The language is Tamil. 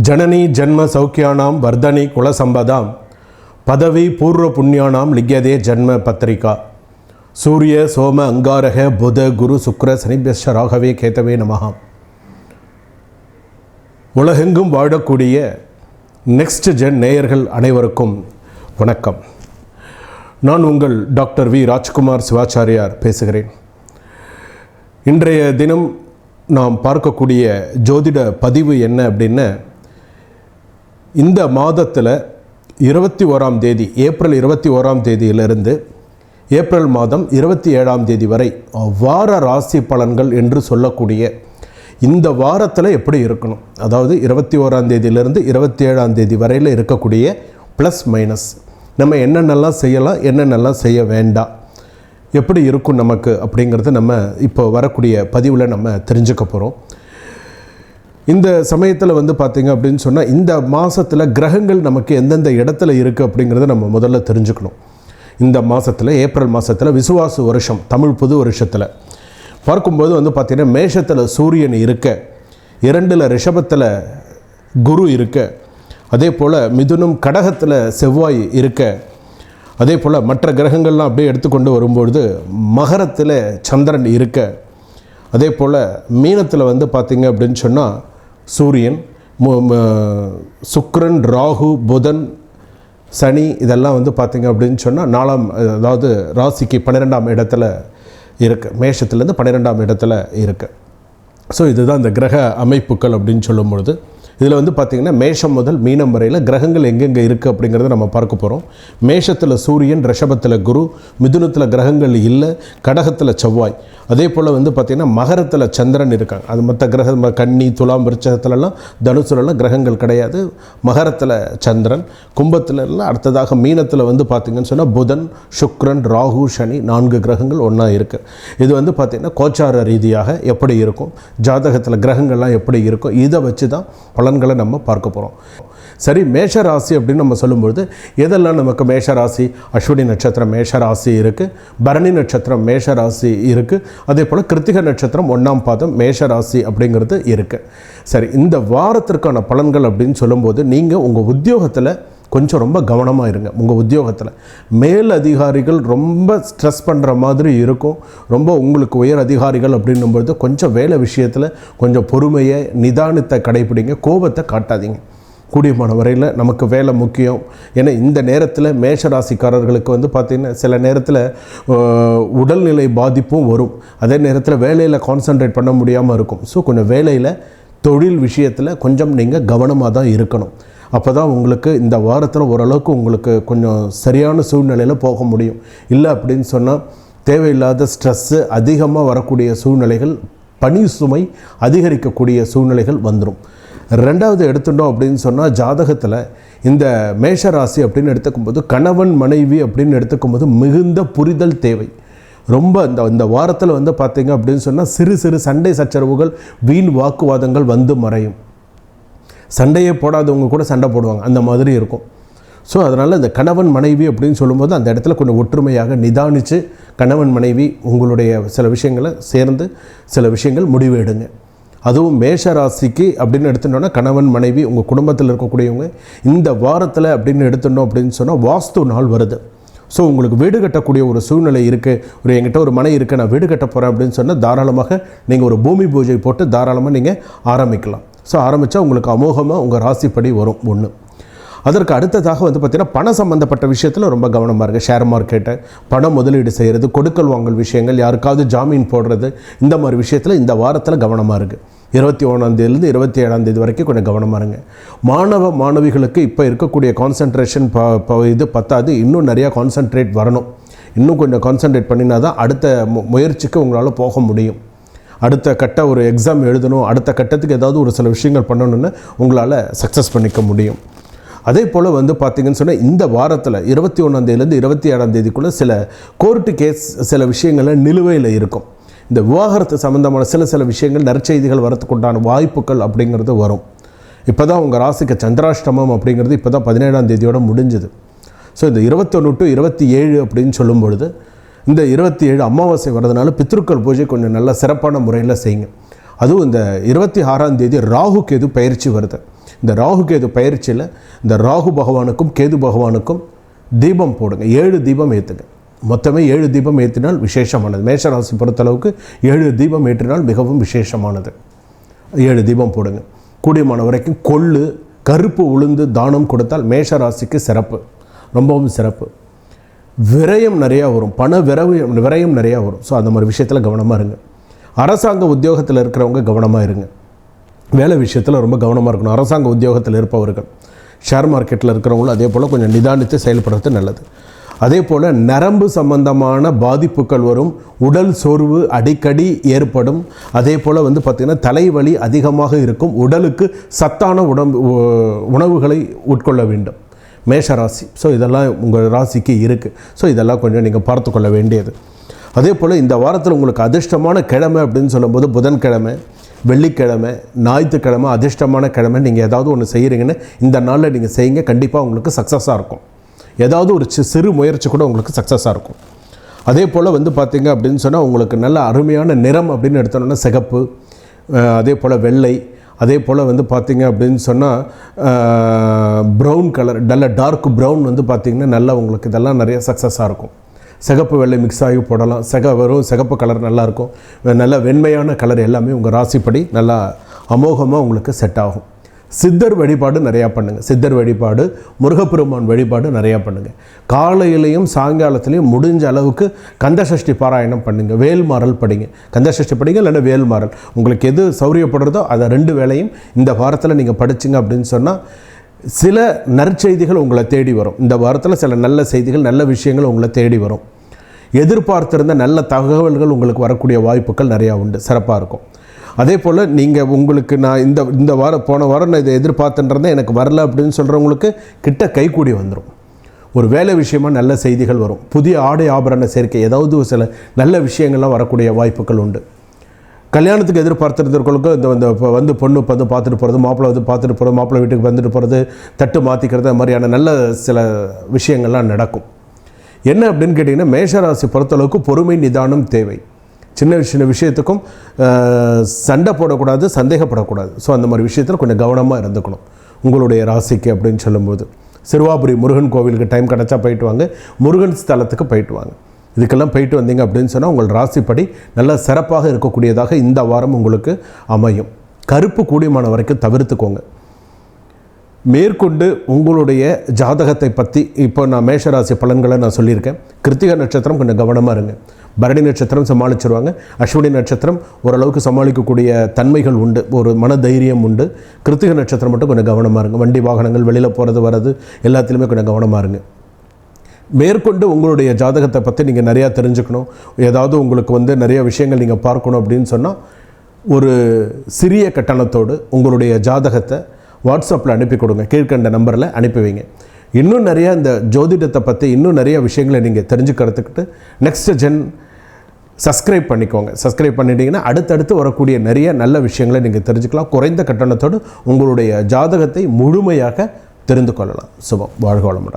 जननी जन्म सौख्यानां वर्धनी कुलसंपदां पदवी पूर्व पुण्यानां लिख्यते जन्म पत्रिका सूर्य सोम अंगारह बुध गुरु शुक्र शनिभ्यश्च राघवे केतवे நமஹ. உலகெங்கும் வாழக்கூடிய நெக்ஸ்ட் ஜென் நேயர்கள் அனைவருக்கும் வணக்கம். நான் உங்கள் டாக்டர் வி ராஜ்குமார் சிவாச்சாரியார் பேசுகிறேன். இன்றைய தினம் நாம் பார்க்கக்கூடிய ஜோதிட பதிவு என்ன அப்படின்னா, இந்த மாதத்தில் 21ஆம் தேதி ஏப்ரல் 21ஆம் தேதியிலிருந்து ஏப்ரல் மாதம் 27ஆம் தேதி வரை வார ராசி பலன்கள் என்று சொல்லக்கூடிய இந்த வாரத்தில் எப்படி இருக்கணும், அதாவது 21ஆம் தேதியிலிருந்து 27ஆம் தேதி வரையில் இருக்கக்கூடிய ப்ளஸ் மைனஸ், நம்ம என்னென்னலாம் செய்யலாம் என்னென்னலாம் செய்ய வேண்டாம், எப்படி இருக்கும் நமக்கு அப்படிங்கிறத நம்ம இப்போ வரக்கூடிய பதிவில் நம்ம தெரிஞ்சுக்க போகிறோம். இந்த சமயத்தில் பார்த்திங்க அப்படின்னு சொன்னால், இந்த மாதத்தில் கிரகங்கள் நமக்கு எந்தெந்த இடத்துல இருக்குது அப்படிங்கிறத நம்ம முதல்ல தெரிஞ்சுக்கணும். இந்த மாதத்தில் ஏப்ரல் மாதத்தில் விசுவாசு வருஷம் தமிழ் புது வருஷத்தில் பார்க்கும்போது பார்த்திங்கன்னா, மேஷத்தில் சூரியன் இருக்க, 2 ரிஷபத்தில் குரு இருக்க, அதே போல் மிதுனம் கடகத்தில் செவ்வாய் இருக்க, அதே போல் மற்ற கிரகங்கள்லாம் அப்படியே எடுத்துக்கொண்டு வரும்பொழுது மகரத்தில் சந்திரன் இருக்க, அதே போல் மீனத்தில் பார்த்திங்க அப்படின்னு சொன்னால் சூரியன், சுக்கிரன், ராகு, புதன், சனி இதெல்லாம் பார்த்திங்க அப்படின்னு சொன்னால் 4ஆம், அதாவது ராசிக்கு 12ஆம் இடத்துல இருக்குது. மேஷத்துலேருந்து 12ஆம் இடத்துல இருக்குது. ஸோ இதுதான் இந்த கிரக அமைப்புகள் அப்படின்னு சொல்லும்பொழுது, இதில் பார்த்திங்கன்னா மேஷம் முதல் மீனம் வரையில் கிரகங்கள் எங்கெங்கே இருக்குது அப்படிங்கிறத நம்ம பார்க்க போகிறோம். மேஷத்தில் சூரியன், ரிஷபத்தில் குரு, மிதுனத்தில் கிரகங்கள் இல்லை, கடகத்தில் செவ்வாய், அதே போல் பார்த்திங்கன்னா மகரத்தில் சந்திரன் இருக்காங்க. அது மற்ற கிரகம் கன்னி, துலாம், விருச்சகத்துலலாம் தனுசுலலாம் கிரகங்கள் கிடையாது. மகரத்தில் சந்திரன், கும்பத்துலலாம் அடுத்ததாக மீனத்தில் பார்த்திங்கன்னு சொன்னால் புதன், சுக்ரன், ராகு, சனி 4 கிரகங்கள் ஒன்றா இருக்குது. இது பார்த்திங்கன்னா கோச்சார ரீதியாக எப்படி இருக்கும், ஜாதகத்தில் கிரகங்கள்லாம் எப்படி இருக்கும், இதை வச்சு தான் பலன்களை நம்ம பார்க்க போகிறோம். சரி, மேஷராசி அப்படின்னு நம்ம சொல்லும்பொழுது எதெல்லாம் நமக்கு மேஷராசி, அஸ்வினி நட்சத்திரம் மேஷராசி இருக்குது, பரணி நட்சத்திரம் மேஷராசி இருக்குது, அதே போல் கிருத்திகை நட்சத்திரம் 1ஆம் பாதம் மேஷராசி அப்படிங்கிறது இருக்குது. சரி, இந்த வாரத்திற்கான பலன்கள் அப்படின்னு சொல்லும்போது, நீங்கள் உங்கள் உத்தியோகத்தில் கொஞ்சம் ரொம்ப கவனமாக இருங்க. உங்கள் உத்தியோகத்தில் மேல் அதிகாரிகள் ரொம்ப ஸ்ட்ரெஸ் பண்ணுற மாதிரி இருக்கும். ரொம்ப உங்களுக்கு உயர் அதிகாரிகள் அப்படின்னும்பொழுது கொஞ்சம் வேலை விஷயத்தில் கொஞ்சம் பொறுமையை, நிதானத்தை கடைப்பிடிங்க. கோபத்தை காட்டாதீங்க. கூடியமான வரையில் நமக்கு வேலை முக்கியம். ஏன்னா இந்த நேரத்தில் மேஷராசிக்காரர்களுக்கு பார்த்திங்கன்னா சில நேரத்தில் உடல்நிலை பாதிப்பும் வரும். அதே நேரத்தில் வேலையில் கான்சன்ட்ரேட் பண்ண முடியாமல் இருக்கும். ஸோ கொஞ்சம் வேலையில், தொழில் விஷயத்தில் கொஞ்சம் நீங்கள் கவனமாக தான் இருக்கணும். அப்போ தான் உங்களுக்கு இந்த வாரத்தில் ஓரளவுக்கு உங்களுக்கு கொஞ்சம் சரியான சூழ்நிலையில் போக முடியும். இல்லை அப்படின்னு சொன்னால் தேவையில்லாத ஸ்ட்ரெஸ்ஸு அதிகமாக வரக்கூடிய சூழ்நிலைகள், பணி சுமை அதிகரிக்கக்கூடிய சூழ்நிலைகள் வந்துடும். 2வது எடுத்துட்டோம் அப்படின்னு சொன்னால், ஜாதகத்தில் இந்த மேஷராசி அப்படின்னு எடுத்துக்கும்போது கணவன் மனைவி அப்படின்னு எடுத்துக்கும்போது மிகுந்த புரிதல் தேவை. ரொம்ப இந்த வாரத்தில் பார்த்திங்க அப்படின்னு சொன்னால் சிறு சிறு சண்டை சச்சரவுகள், வீண் வாக்குவாதங்கள் மறையும். சண்டையே போடாதவங்க கூட சண்டை போடுவாங்க, அந்த மாதிரி இருக்கும். ஸோ அதனால் இந்த கணவன் மனைவி அப்படின்னு சொல்லும்போது அந்த இடத்துல கொஞ்சம் ஒற்றுமையாக நிதானித்து கணவன் மனைவி உங்களுடைய சில விஷயங்களை சேர்ந்து சில விஷயங்கள் முடிவு எடுங்க. அதுவும் மேஷராசிக்கு அப்படின்னு எடுத்துட்டோன்னா கணவன் மனைவி உங்கள் குடும்பத்தில் இருக்கக்கூடியவங்க இந்த வாரத்தில் அப்படின்னு எடுத்துட்டோம் அப்படின்னு சொன்னால் வாஸ்து நாள் வருது. ஸோ உங்களுக்கு வீடு கட்டக்கூடிய ஒரு சூழ்நிலை இருக்குது. என்கிட்ட ஒரு மனை இருக்குது, நான் வீடு கட்ட போகிறேன் அப்படின்னு சொன்னால் தாராளமாக நீங்கள் ஒரு பூமி பூஜை போட்டு தாராளமாக நீங்கள் ஆரம்பிக்கலாம். ஸோ ஆரம்பித்தா உங்களுக்கு அமோகமாக உங்கள் ராசிப்படி வரும். ஒன்று. அதற்கு அடுத்ததாக பார்த்திங்கன்னா பணம் சம்மந்தப்பட்ட விஷயத்தில் ரொம்ப கவனமாக இருக்குது. ஷேர் மார்க்கெட்டை, பணம் முதலீடு செய்கிறது, கொடுக்கல் வாங்கல் விஷயங்கள், யாருக்காவது ஜாமீன் போடுறது, இந்த மாதிரி விஷயத்தில் இந்த வாரத்தில் கவனமாக இருக்குது. 21ஆம் தேதியிலேருந்து 27ஆம் தேதி வரைக்கும் கொஞ்சம் கவனமாக இருங்க. மாணவ மாணவிகளுக்கு இப்போ இருக்கக்கூடிய கான்சன்ட்ரேஷன் இது பத்தாது, இன்னும் நிறையா கான்சன்ட்ரேட் வரணும். இன்னும் கொஞ்சம் கான்சன்ட்ரேட் பண்ணினா தான் அடுத்த முயற்சிக்கு உங்களால் போக முடியும். அடுத்த கட்ட ஒரு எக்ஸாம் எழுதணும், அடுத்த கட்டத்துக்கு ஏதாவது ஒரு சில விஷயங்கள் பண்ணணுன்னு உங்களால் சக்ஸஸ் பண்ணிக்க முடியும். அதே போல் பார்த்திங்கன்னு சொன்னால் இந்த வாரத்தில் 21ஆம் தேதியிலேருந்து 27ஆம் தேதிக்குள்ளே சில கோர்ட்டு கேஸ் சில விஷயங்களில் நிலுவையில் இருக்கும். இந்த விவாகரத்து சம்மந்தமான சில விஷயங்கள், நற்செய்திகள் வரத்துக்குண்டான வாய்ப்புகள் அப்படிங்கிறது வரும். இப்போ தான் உங்கள் ராசிக்கு சந்திராஷ்டமம் அப்படிங்கிறது இப்போ தான் 17ஆம் தேதியோடு முடிஞ்சுது. ஸோ இந்த 21 to 27 அப்படின்னு சொல்லும் பொழுது, இந்த 27 அமாவாசை வரதுனால பித்ருக்கள் பூஜை கொஞ்சம் நல்ல சிறப்பான முறையில் செய்யுங்க. அதுவும் இந்த 26ஆம் தேதி ராகு கேது பயிற்சி வருது. இந்த ராகு கேது பயிற்சியில் இந்த ராகு பகவானுக்கும் கேது பகவானுக்கும் தீபம் போடுங்க. 7 தீபம் ஏற்றுங்க. மொத்தமே 7 தீபம் ஏற்றினால் விசேஷமானது. மேஷராசி பொறுத்தளவுக்கு 7 தீபம் ஏற்றினால் மிகவும் விசேஷமானது. 7 தீபம் போடுங்க. கூடியமான வரைக்கும் கொள்ளு கருப்பு உளுந்து தானம் கொடுத்தால் மேஷராசிக்கு சிறப்பு, ரொம்பவும் சிறப்பு. விரயம் நிறையா வரும், பண விரயம் நிறையா வரும். ஸோ அந்த மாதிரி விஷயத்தில் கவனமாக இருங்க. அரசாங்க உத்தியோகத்தில் இருக்கிறவங்க கவனமாக இருங்க. வேலை விஷயத்தில் ரொம்ப கவனமாக இருக்கணும். அரசாங்க உத்தியோகத்தில் இருப்பவர்கள், ஷேர் மார்க்கெட்டில் இருக்கிறவங்களும் அதே போல் கொஞ்சம் நிதானித்து செயல்படுறது நல்லது. அதே போல் நரம்பு சம்பந்தமான பாதிப்புகள் வரும், உடல் சோர்வு அடிக்கடி ஏற்படும். அதே போல் பார்த்திங்கன்னா தலைவலி அதிகமாக இருக்கும். உடலுக்கு சத்தான உணவுகளை உட்கொள்ள வேண்டும் மேஷராசி. ஸோ இதெல்லாம் உங்கள் ராசிக்கு இருக்குது. ஸோ இதெல்லாம் கொஞ்சம் நீங்கள் பார்த்து கொள்ள வேண்டியது. அதே போல் இந்த வாரத்தில் உங்களுக்கு அதிர்ஷ்டமான கிழமை அப்படின்னு சொல்லும்போது புதன்கிழமை, வெள்ளிக்கிழமை, ஞாயிற்றுக்கிழமை அதிர்ஷ்டமான கிழமை. நீங்கள் ஏதாவது ஒன்று செய்கிறீங்கன்னு இந்த நாளில் நீங்கள் செய்யுங்க, கண்டிப்பாக உங்களுக்கு சக்ஸஸாக இருக்கும். ஏதாவது ஒரு சிறு முயற்சி கூட உங்களுக்கு சக்ஸஸாக இருக்கும். அதே போல் பார்த்திங்க அப்படின்னு சொன்னால் உங்களுக்கு நல்ல அருமையான நிறம் அப்படின்னு எடுத்தோன்னா சிகப்பு, அதே போல் வெள்ளை, அதே போல் பார்த்திங்க அப்படின்னு சொன்னால் ப்ரௌன் கலர், நல்ல டார்க் ப்ரௌன் பார்த்திங்கன்னா நல்லா உங்களுக்கு இதெல்லாம் நிறைய சக்ஸஸாக இருக்கும். சிகப்பு வெள்ளை மிக்ஸ் ஆகி போடலாம். வெறும் சிகப்பு கலர் நல்லாயிருக்கும். நல்ல வெண்மையான கலர் எல்லாமே உங்கள் ராசிப்படி நல்லா அமோகமாக உங்களுக்கு செட் ஆகும். சித்தர் வழிபாடு நிறையா பண்ணுங்கள். சித்தர் வழிபாடு, முருகப்பெருமான் வழிபாடு நிறையா பண்ணுங்கள். காலையிலையும் சாயங்காலத்துலேயும் முடிஞ்ச அளவுக்கு கந்தசஷ்டி பாராயணம் பண்ணுங்கள். வேல்மாறல் படிங்க. கந்தசஷ்டி படிங்க, இல்லைன்னா வேல்மாறல், உங்களுக்கு எது சௌரியப்படுறதோ அதை 2 வேளையும் இந்த வாரத்தில் நீங்கள் படிச்சிங்க அப்படின்னு சொன்னால் சில நற்செய்திகள் உங்களை தேடி வரும். இந்த வாரத்தில் சில நல்ல செய்திகள், நல்ல விஷயங்கள் உங்களை தேடி வரும். எதிர்பார்த்திருந்த நல்ல தகவல்கள் உங்களுக்கு வரக்கூடிய வாய்ப்புகள் நிறையா உண்டு, சிறப்பாக இருக்கும். அதே போல் நீங்கள் உங்களுக்கு நான் இந்த வாரம் போன வாரம் நான் இதை எதிர்பார்த்துன்றேன் எனக்கு வரல அப்படின்னு சொல்கிறவங்களுக்கு கிட்ட கைக்கூடி வந்துடும். ஒரு வேலை விஷயமாக நல்ல செய்திகள் வரும். புதிய ஆடை ஆபரண சேர்க்கை, ஏதாவது சில நல்ல விஷயங்கள்லாம் வரக்கூடிய வாய்ப்புகள் உண்டு. கல்யாணத்துக்கு எதிர்பார்த்துருக்கிறவங்களுக்கும் இந்த பொண்ணு பார்த்துட்டு போகிறது, மாப்பிள்ளை பார்த்துட்டு போகிறது, மாப்பிள்ளை வீட்டுக்கு வந்துட்டு போகிறது, தட்டு மாற்றிக்கிறது, அது மாதிரியான நல்ல சில விஷயங்கள்லாம் நடக்கும். என்ன அப்படின்னு கேட்டிங்கன்னா மேஷராசி பொறுத்தளவுக்கு பொறுமை நிதானம் தேவை. சின்ன விஷயத்துக்கும் சண்டை போடக்கூடாது, சந்தேகப்படக்கூடாது. ஸோ அந்த மாதிரி விஷயத்தில் கொஞ்சம் கவனமாக இருந்துக்கணும் உங்களுடைய ராசிக்கு அப்படின்னு சொல்லும்போது. சிறுவாபுரி முருகன் கோவிலுக்கு டைம் கிடச்சா போயிட்டு வாங்க. முருகன் ஸ்தலத்துக்கு போயிட்டு வாங்க. இதுக்கெல்லாம் போயிட்டு வந்தீங்க அப்படின்னு சொன்னால் உங்கள் ராசிப்படி நல்ல சிறப்பாக இருக்கக்கூடியதாக இந்த வாரம் உங்களுக்கு அமையும். கருப்பு கூடியமான வரைக்கும் தவிர்த்துக்கோங்க. மேற்கொண்டு உங்களுடைய ஜாதகத்தை பற்றி இப்போ நான் மேஷராசி பலன்களை நான் சொல்லியிருக்கேன். கிருத்திகை நட்சத்திரம் கொஞ்சம் கவனமாக இருங்க. பரணி நட்சத்திரம் சமாளிச்சிருவாங்க. அஸ்வினி நட்சத்திரம் ஓரளவுக்கு சமாளிக்கக்கூடிய தன்மைகள் உண்டு, ஒரு மன தைரியம் உண்டு. கிருத்திகை நட்சத்திரம் மட்டும் கொஞ்சம் கவனமாக இருங்க. வண்டி வாகனங்கள் வெளியில் போகிறது வர்றது எல்லாத்துலேயுமே கொஞ்சம் கவனமாக இருங்க. மேற்கொண்டு உங்களுடைய ஜாதகத்தை பற்றி நீங்கள் நிறையா தெரிஞ்சுக்கணும், ஏதாவது உங்களுக்கு நிறைய விஷயங்கள் நீங்கள் பார்க்கணும் அப்படின்னு சொன்னால் ஒரு சிறிய கட்டணத்தோடு உங்களுடைய ஜாதகத்தை வாட்ஸ்அப்பில் அனுப்பி கொடுங்க. கீழ்கண்ட நம்பரில் அனுப்பி வைங்க. இன்னும் நிறையா இந்த ஜோதிடத்தை பற்றி இன்னும் நிறைய விஷயங்களை நீங்கள் தெரிஞ்சுக்கிறதுக்கிட்டு நெக்ஸ்ட் ஜென் சப்ஸ்கிரைப் பண்ணிக்கோங்க. சப்ஸ்கிரைப் பண்ணிட்டீங்கன்னா அடுத்தடுத்து வரக்கூடிய நிறைய நல்ல விஷயங்களை நீங்கள் தெரிஞ்சுக்கலாம். குறைந்த கட்டணத்தோடு உங்களுடைய ஜாதகத்தை முழுமையாக தெரிந்து கொள்ளலாம். சுபம். வாழ்க வளமுடன்.